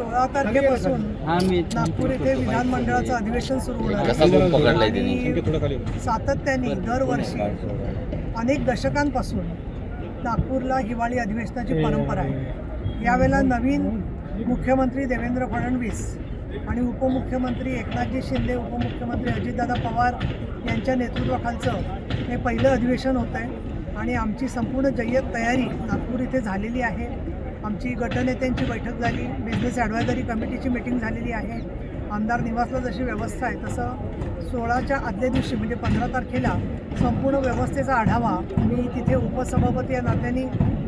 16 तारखेपासून नागपूर येथे विधानमंडळाचं अधिवेशन सुरू होणार आहे। सातत्याने दरवर्षी अनेक दशकांपासून नागपूरला हिवाळी अधिवेशनाची परंपरा आहे। यावेळेला नवीन मुख्यमंत्री देवेंद्र फडणवीस आणि उपमुख्यमंत्री एकनाथजी शिंदे, उपमुख्यमंत्री अजितदादा पवार यांच्या नेतृत्वाखालचं हे पहिलं अधिवेशन होतं आहे आणि आमची संपूर्ण जय्यत तयारी नागपूर इथे झालेली आहे। आमची गटनेत्यांची बैठक झाली, बिझनेस ॲडवायझरी कमिटीची मीटिंग झालेली आहे। आमदार निवासला जशी व्यवस्था आहे तसं 16च्या आदल्या दिवशी म्हणजे 15 तारखेला संपूर्ण व्यवस्थेचा आढावा मी तिथे उपसभापती या नात्याने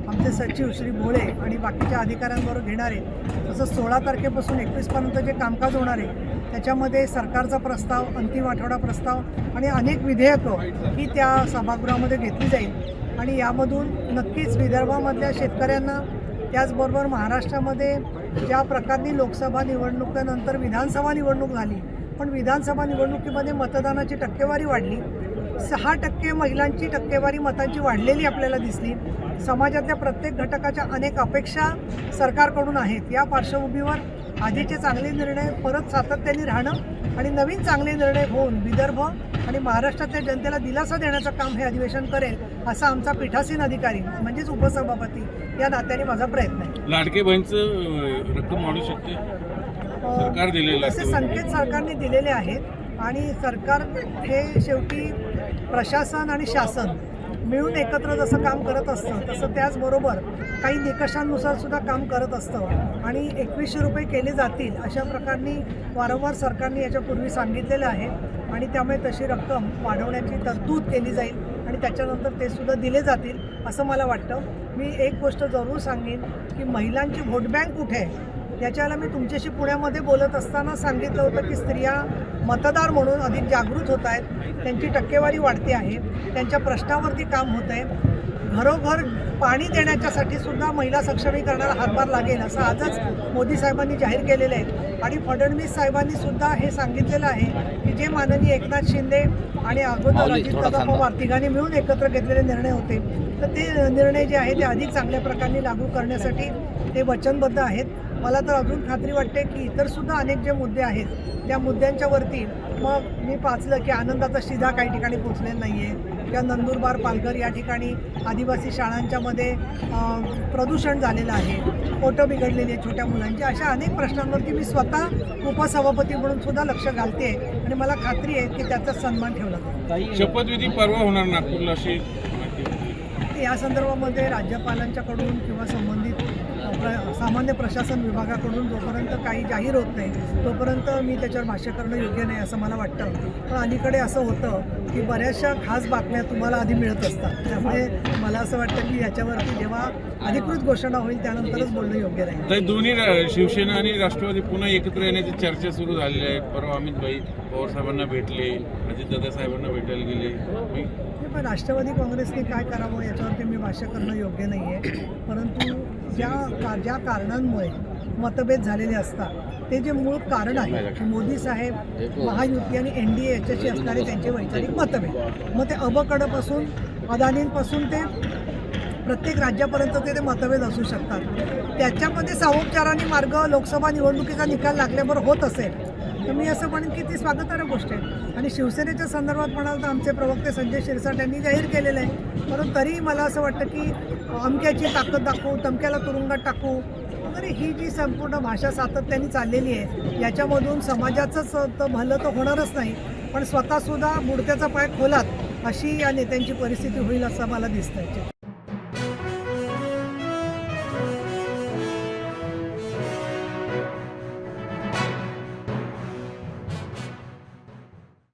आमचे सचिव श्री भोळे आणि बाकीच्या अधिकाऱ्यांबरोबर घेणार आहे। तसं 16 तारखेपासून 21पर्यंत जे कामकाज होणार आहे त्याच्यामध्ये सरकारचा प्रस्ताव, अंतिम आठवडा प्रस्ताव आणि अनेक विधेयकं ही त्या सभागृहामध्ये घेतली जाईल आणि यामधून नक्कीच विदर्भामधल्या शेतकऱ्यांना, त्याचबरोबर महाराष्ट्रामध्ये ज्या प्रकारनी लोकसभा निवडणुकीनंतर विधानसभा निवडणूक झाली, पण विधानसभा निवडणुकीमध्ये मतदानाची टक्केवारी वाढली, 6% महिलांची टक्केवारी मतांची वाढलेली आपल्याला दिसली। समाजातल्या प्रत्येक घटकाच्या अनेक अपेक्षा सरकारकडून आहेत। या पार्श्वभूमीवर आधीचे चांगले निर्णय परत सातत्याने राहणं आणि नवीन चांगले निर्णय होऊन विदर्भ आणि महाराष्ट्रातल्या जनतेला दिलासा देण्याचं काम हे अधिवेशन करेल असा आमचा पीठासीन अधिकारी म्हणजेच उपसभापती या नात्याने माझा प्रयत्न आहे। लाडके बहिणीचं रक्कम वाढू शकते, सरकार दिलेलं असे संकेत सरकारने दिलेले आहेत आणि सरकार हे शेवटी प्रशासन आणि शासन मिळून एकत्र जसं काम करत असतं तसं त्याचबरोबर काही निकषांनुसार सुद्धा काम करत असतं आणि 2100 रुपये केले जातील अशा प्रकारनी वारंवार सरकारने याच्यापूर्वी सांगितलेलं आहे आणि त्यामुळे तशी रक्कम वाढवण्याची तरतूद केली जाईल आणि त्याच्यानंतर ते सुद्धा दिले जातील असं मला वाटतं। मी एक गोष्ट जरूर सांगेन की महिलांची व्होट बँक कुठे आहे याच्याला मी तुमच्याशी पुण्यामध्ये बोलत असताना सांगितलं होतं की स्त्रिया मतदार म्हणून अधिक जागृत होत आहेत, त्यांची टक्केवारी वाढते आहे, त्यांच्या प्रश्नावरती काम होत आहे, घरोघर पाणी देण्याच्यासाठी सुद्धा महिला सक्षमीकरणाला हातभार लागेल असं आजच मोदी साहेबांनी जाहीर केलेलं आहे आणि फडणवीस साहेबांनी सुद्धा हे सांगितलेलं आहे की जे माननीय एकनाथ शिंदे आणि अगोदर अजितदादा पवार तिघांनी मिळून एकत्र घेतलेले निर्णय होते तर ते निर्णय जे आहे ते अधिक चांगल्या प्रकारे लागू करण्यासाठी ते वचनबद्ध आहेत। मला तर अजून खात्री वाटते की इतरसुद्धा अनेक जे मुद्दे आहेत त्या मुद्द्यांच्यावरती मग मी पाचलं की आनंदाचा शिधा काही ठिकाणी पोचलेला नाही आहे किंवा नंदुरबार, पालघर या ठिकाणी आदिवासी शाळांच्यामध्ये प्रदूषण झालेलं आहे, पोटं बिघडलेली आहे छोट्या मुलांची, अशा अनेक प्रश्नांवरती मी स्वतः उपसभापती म्हणून सुद्धा लक्ष घालते आणि मला खात्री आहे की त्याचा सन्मान ठेवला जाईल। शपथविधी परवा होणार नागपूरला अशी या संदर्भामध्ये राज्यपालांच्याकडून किंवा संबंधित सामान्य प्रशासन विभागाकडून जोपर्यंत काही जाहीर होत नाही तोपर्यंत मी त्याच्यावर भाष्य करणं योग्य नाही असं मला वाटतं। पण अलीकडे असं होतं की बऱ्याचशा खास बातम्या तुम्हाला आधी मिळत असतात, त्यामुळे मला असं वाटतं की याच्यावरती जेव्हा अधिकृत घोषणा होईल त्यानंतरच बोलणं योग्य राहील। तर दोन्ही शिवसेना आणि राष्ट्रवादी पुन्हा एकत्र येण्याची चर्चा सुरू झालेली आहे। परवा अमित भाई पवार साहेबांना भेटले, अजितदादा साहेबांना भेटायला गेले, पण राष्ट्रवादी काँग्रेसने काय करावं याच्यावरती मी भाष्य करणं योग्य नाही आहे। परंतु ज्या कारणांमुळे मतभेद झालेले असतात ते जे मूळ कारण आहे की मोदी साहेब, महायुती आणि NDA याच्याशी असणारे त्यांचे वैचारिक मतभेद, मग ते अबकडपासून अदानींपासून ते प्रत्येक राज्यापर्यंत ते मतभेद असू शकतात। त्याच्यामध्ये सामोपचाराने मार्ग लोकसभा निवडणुकीचा निकाल लागल्याबरोबर होत असेल तर मी असं म्हणेन की ती स्वागतार्ह गोष्ट आहे। आणि शिवसेनेच्या संदर्भात म्हणाल तर आमचे प्रवक्ते संजय शिरसाट यांनी जाहीर केलेलं आहे, परंतु तरी मला असं वाटतं की अमक्याची ताकद दाखवू, तमक्याला तुरुंगात टाकू वगैरे ही जी संपूर्ण भाषा सातत्याने चाललेली आहे याच्यामधून समाजाचंच तर भलं तर होणारच नाही पण स्वतःसुद्धा बुडत्याचा पाय खोलात अशी या नेत्यांची परिस्थिती होईल असं मला दिसतंय।